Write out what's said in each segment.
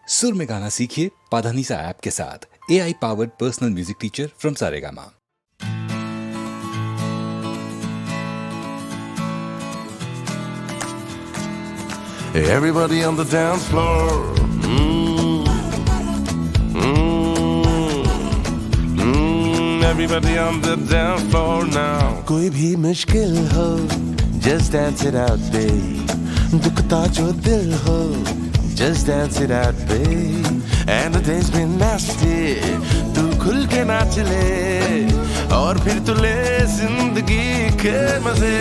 सुर में गाना सीखिए पाधानीसा ऐप के साथ। AI powered personal music teacher from Saregama. Everybody on the dance floor. Everybody on the dance floor now. कोई भी मुश्किल हो, just dance it out, babe. दुखता जो दिल हो, just dance it out, babe. And the day's been nasty. तू खुल के नाच ले, और फिर तू ले जिंदगी के मजे.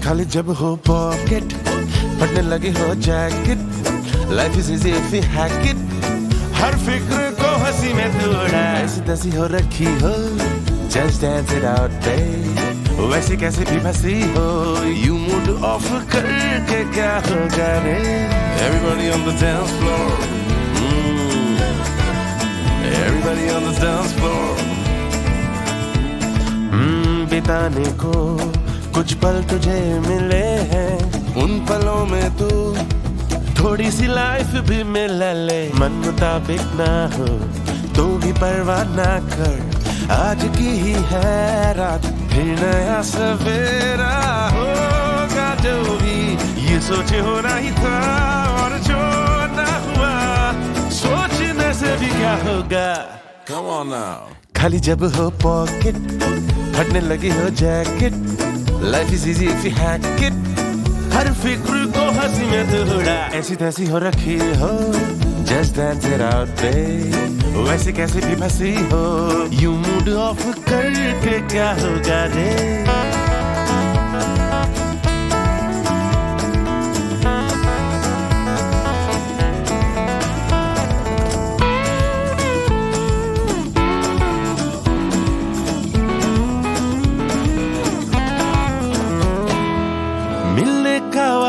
खाली जब हो पॉकेट, फटने लगी हो jacket. Life is easy if we hack it. हर फिक्र को हंसी में तोड़ा. ऐसी तैसी हो रखी हो, just dance it out, babe. वैसे कैसे भी फंसी हो, you mood off करके क्या होगा रे. Everybody on the dance floor. Everybody on the dance floor. बिताने को कुछ पल तुझे मिले हैं, उन पलों में तू थोड़ी सी लाइफ भी मिला ले. मन मुताबिक ना हो तो भी परवाह ना कर, आज की ही है रात, फिर नया सवेरा होगा. जो भी ये सोचे होना ही था, और जो ना हुआ सोचने से भी क्या होगा. Come on now. खाली जब हो पॉकेट, फटने लगी हो jacket. Life is easy if you hack it. हर फिक्र को हंसी में तोड़ा. ऐसी तैसी हो रखी हो, just dance it out, babe. वैसे कैसे भी फंसी हो, you mood off करके क्या होगा रे.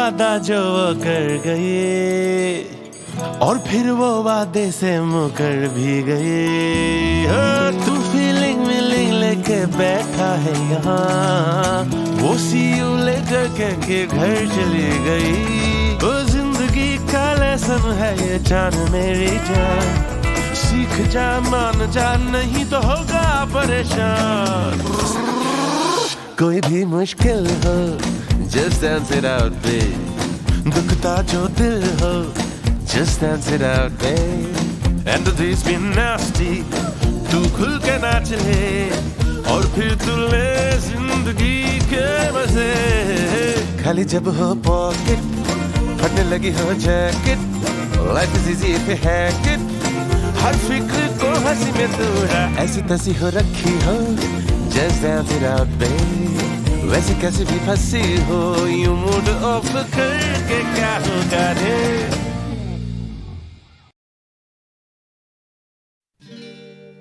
वादा जो वो कर गए, और फिर वो वादे से मुकर भी गए. तू फीलिंग मिलिंग लेके बैठा है यहाँ, वो सी यू लेकर के घर चली गई. वो जिंदगी का लेसन है ये जान मेरी जान. सीख जा मान जा, नहीं तो होगा परेशान. कोई भी मुश्किल हो, just dance it out, babe. दुखता जो दिल हो, just dance it out, babe. And the day's been nasty. तू खुल के नाच ले, और फिर तू ले जिंदगी के मजे. खाली जब हो पॉकेट, फटने लगी हो jacket. Life is easy if you hack it. हर फिक्र को हंसी में तोड़ा. ऐसी तैसी हो रखी हो, just dance it out, babe. वैसे कैसे भी फंसी हो, यू मूड ऑफ करके क्या होगा रे.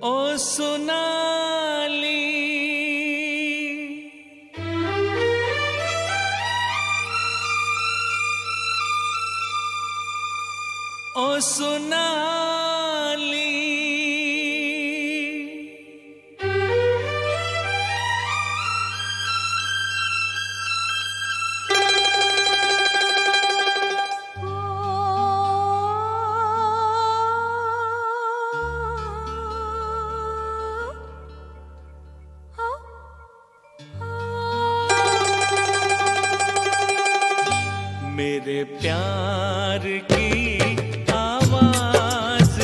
ओ सोनाली, ओ सोनाली, मेरे प्यार की आवाज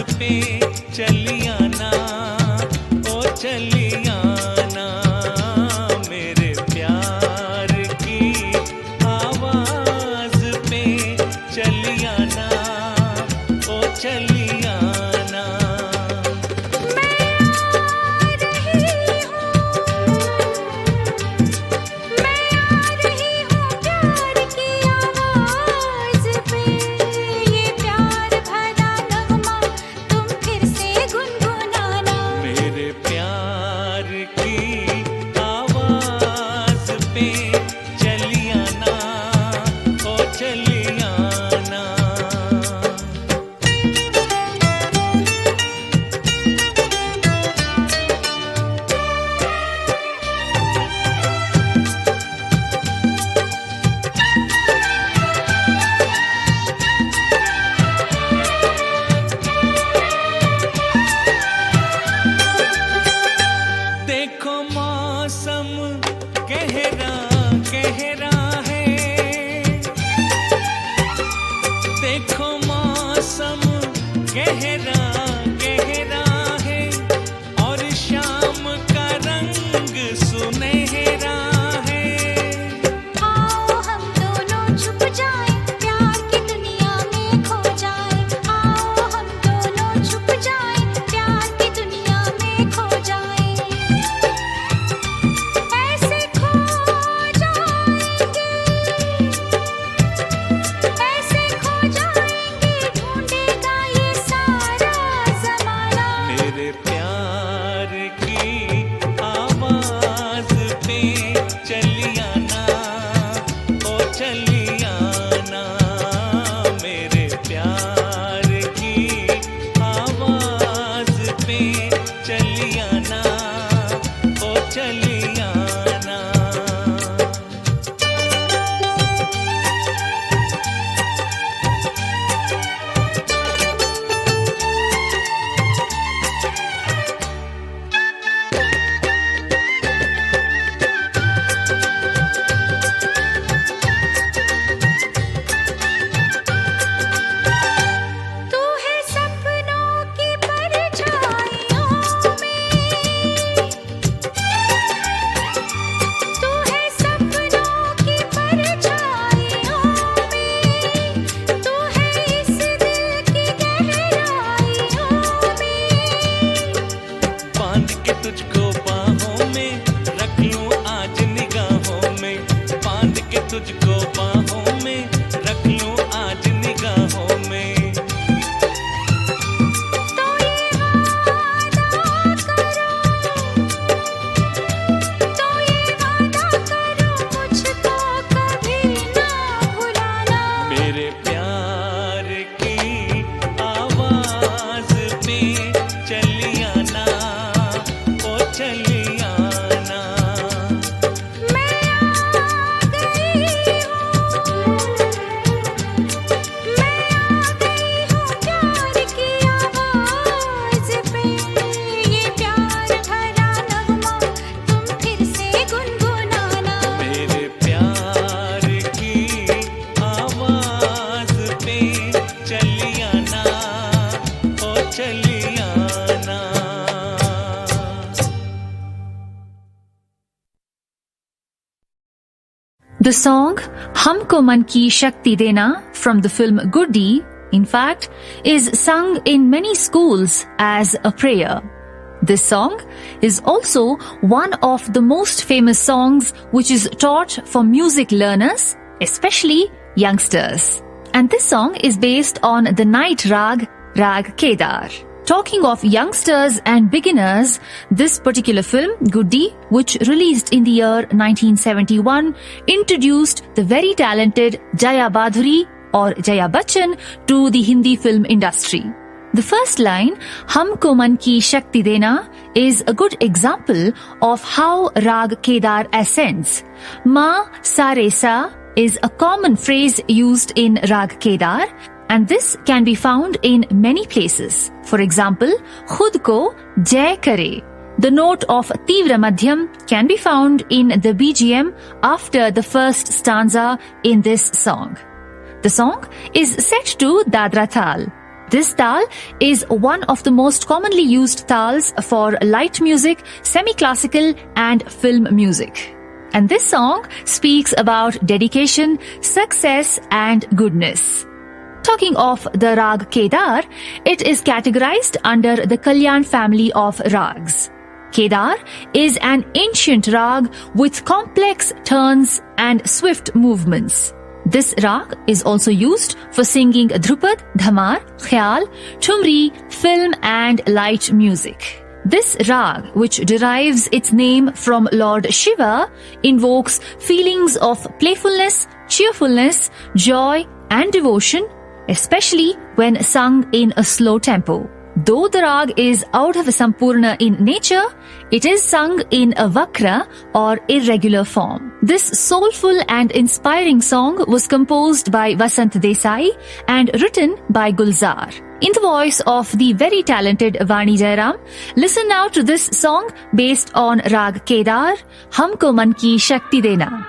गहरा गहरा है और शाम का रंग सुनहरा है। आओ हम दोनों छुप जाएं, प्यार की दुनिया में खो जाएं। आओ हम दोनों छुप जाएं, प्यार की दुनिया में खो जाएं। ऐसे खो जाएंगे, ऐसे खो जाएंगे, ढूंढेगा ये सारा जमाना। मेरे प्यार की आवाज पे चलियाना, ओ चलियाना। मेरे प्यार की आवाज पे चलियाना, ओ चलियाना। तू है सपनों की परछाइयों में, तू है सपनों की परछाइयों में, तू है इस दिल की गहराइयों में। बांध के तुझको बाहों में रख लूं आज निगाहों में, बांध के तुझको बाहों में रख लूं आज निगाहों में। तो ये वादा करो, तो ये वादा करो, मुझको कभी ना भुलाना। मेरे प्यार की आवाज पे चलियाना, ओ चलियाना। मैं आ गई हूँ, मैं आ गई हूँ प्यार की आवाज़ पे। ये प्यार भरा नगमा तुम फिर से गुनगुनाना। मेरे प्यार की आवाज पे चलियाना, ओ चलियाना। The song Humko Man Ki Shakti Dena from the film Goody, in fact, is sung in many schools as a prayer. This song is also one of the most famous songs which is taught for music learners, especially youngsters. And this song is based on the night rag, Rag Kedar. Talking of youngsters and beginners, this particular film, Goody, which released in the year 1971, introduced the very talented Jaya Badhuri or Jaya Bachchan to the Hindi film industry. The first line, Humko Man Ki Shakti Dena, is a good example of how Rag Kedar ascends. Ma Sa Re Sa is a common phrase used in Rag Kedar, and this can be found in many places. For example, Khud ko Jai Kare. The note of Tivra Madhyam can be found in the BGM after the first stanza in this song. The song is set to Dadra Tal. This tal is one of the most commonly used tals for light music, semi-classical and film music. And this song speaks about dedication, success and goodness. Talking of the Rag Kedar, it is categorized under the Kalyan family of rags. Kedar is an ancient rag with complex turns and swift movements. This rag is also used for singing Dhrupad, Dhamar, Khyal, Thumri, film and light music. This rag, which derives its name from Lord Shiva, invokes feelings of playfulness, cheerfulness, joy and devotion, especially when sung in a slow tempo. Though the rag is Audhava Sampurna in nature, it is sung in a vakra or irregular form. This soulful and inspiring song was composed by Vasant Desai and written by Gulzar. In the voice of the very talented Vani Jairam, listen now to this song based on Rag Kedar, Humko Man Ki Shakti Dena.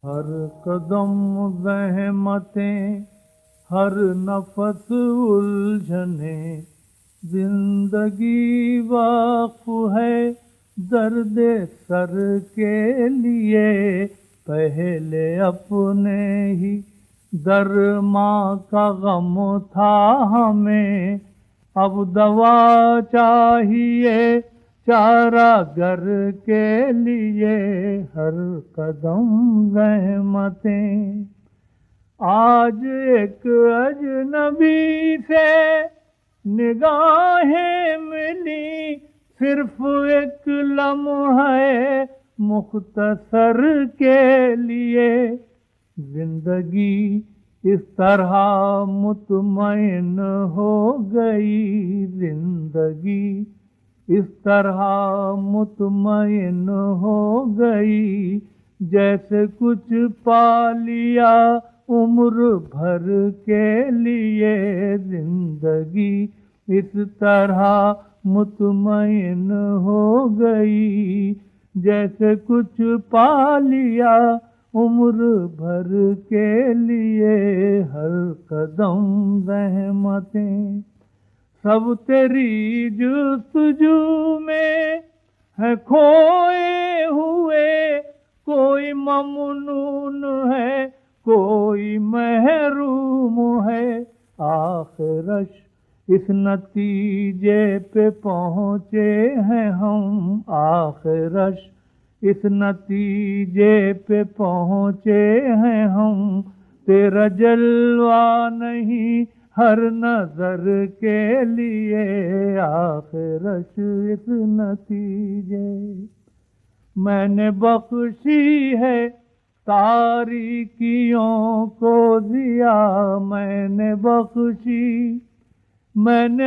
हर कदम ज़हमतें, हर नफस उलझने, जिंदगी वाक़ है दर्द sir के लिए। पहले अपने ही दरमा का गम था हमें, अब दवा चाहिए चारागर के लिए। हर कदम ज़हमतें। आज एक अजनबी से निगाहें मिली, सिर्फ एक लम्हे मुख्तसर के लिए। जिंदगी इस तरह मुतमईन हो गई, जिंदगी इस तरह मुतमईन हो गई, जैसे कुछ पा लिया उम्र भर के लिए। जिंदगी इस तरह मुतमईन हो गई, जैसे कुछ पा लिया उम्र भर के लिए। हर कदम ज़हमतें, सब तेरी जुस्तजू में है खोए हुए। कोई ममनून है, कोई महरूम है। आखिरश इस नतीजे पे पहुँचे हैं हम, आखिरश इस नतीजे पे पहुँचे हैं हम। तेरा जलवा नहीं हर नजर के लिए, आखिरश इस नतीजे। मैंने बख्शी है तारीकियों को दिया, मैंने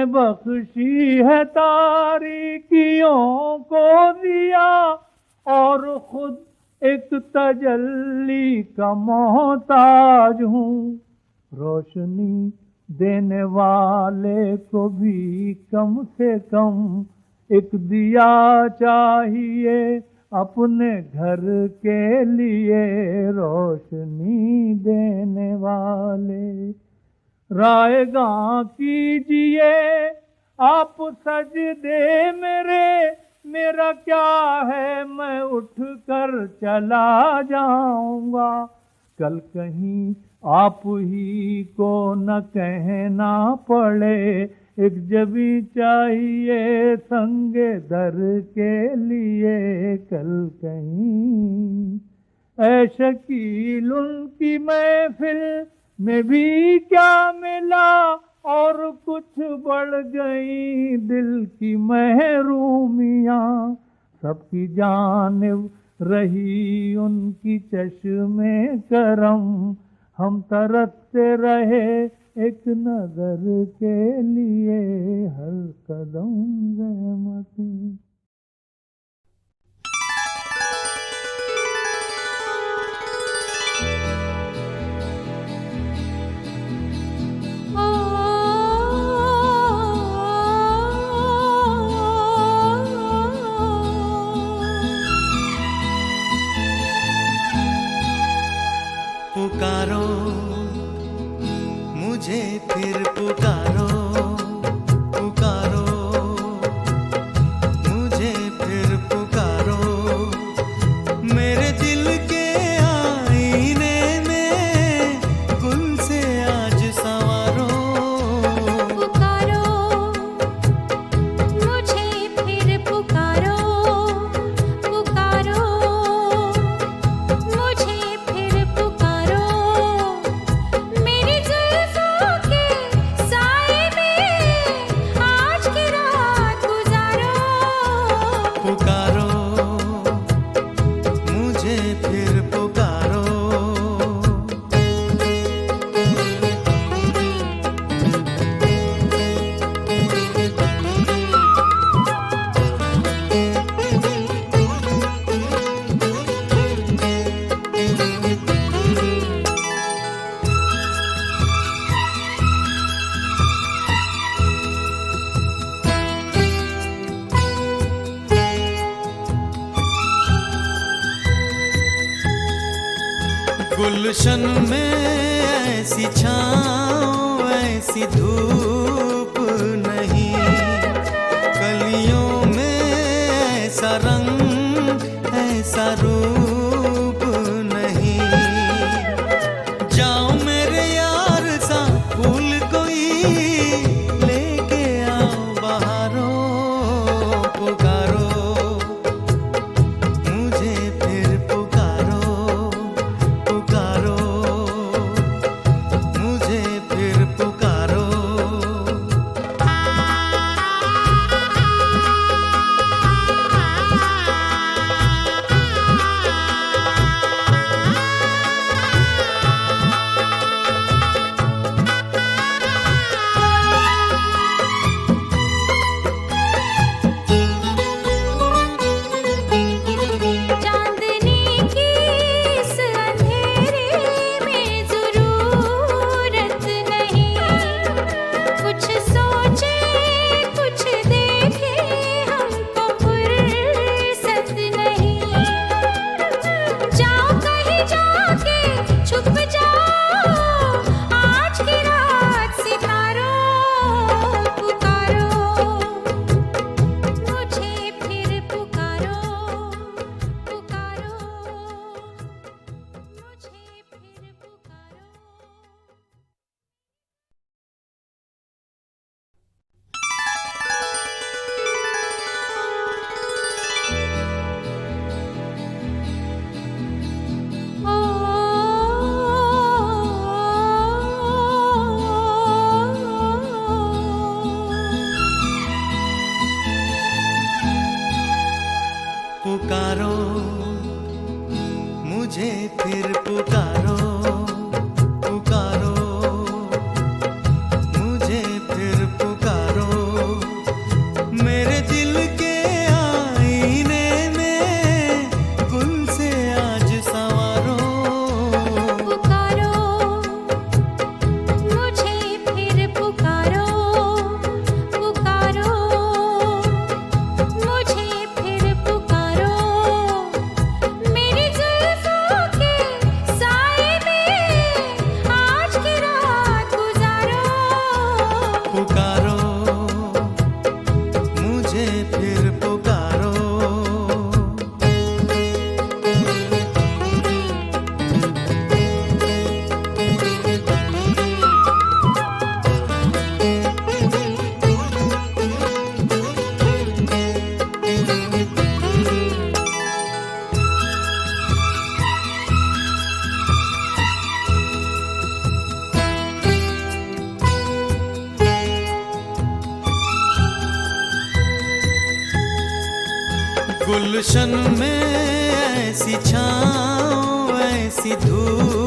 बख्शी है तारीकियों को दिया, और खुद एक तजल्ली का मोहताज हूँ। रोशनी देने वाले को भी कम से कम एक दिया चाहिए अपने घर के लिए। रोशनी देने वाले रायगां कीजिए आप सजदे मेरे। मेरा क्या है, मैं उठ कर चला जाऊंगा। कल कहीं आप ही को न कहना पड़े, एक जबी चाहिए संगे दर के लिए। कल कहीं ऐ शकील उनकी महफिल में भी क्या मिला, और कुछ बढ़ गई दिल की महरूमियाँ। सबकी जानिब रही उनकी चश्मे करम, हम तरसते रहे एक नजर के लिए। हर कदम रहमतें। पुकारो मुझे फिर पुकारो, पुकारो मुझे फिर पुकारो। मेरे दिल के आईने में गुल से आज संवारो। पुकारो मुझे फिर पुकारो, पुकारो मुझे फिर पुकारो। मेरी जुल्फों के साए में आज की रात गुजारो। पुकारो मुझे फिर पुकारो। गुलशन में ऐसी छाँव ऐसी धूप नहीं, कलियों में ऐसा रंग ऐसा रूप नहीं। जाओ मेरे यार सा फूल कोई लेके आओ बहारों, पुकारो मुझे फिर पुकारो, पुकारो मुझे फिर पुकारो। चांदनी की इस अंधेरे में ज़रूरत नहीं, कुछ सोचे कुछ देखे हमको फुर्सत नहीं। जाओ कहीं जाके छुप जाओ, आज की रात सितारों, पुकारो मुझे फिर पुकारो, पुकारो मुझे फिर पुकारो। पुकारो मुझे फिर पुकारो, पुकारो मुझे फिर पुकारो। मेरे दिल के आईने में गुल से आज संवारो। पुकारो मुझे फिर पुकारो, पुकारो मुझे फिर पुकारो। मेरी जुल्फों के साए में आज की रात गुजारो। पुकारो मुझे फिर पुकारो। गुलशन में ऐसी छाँव ऐसी धूप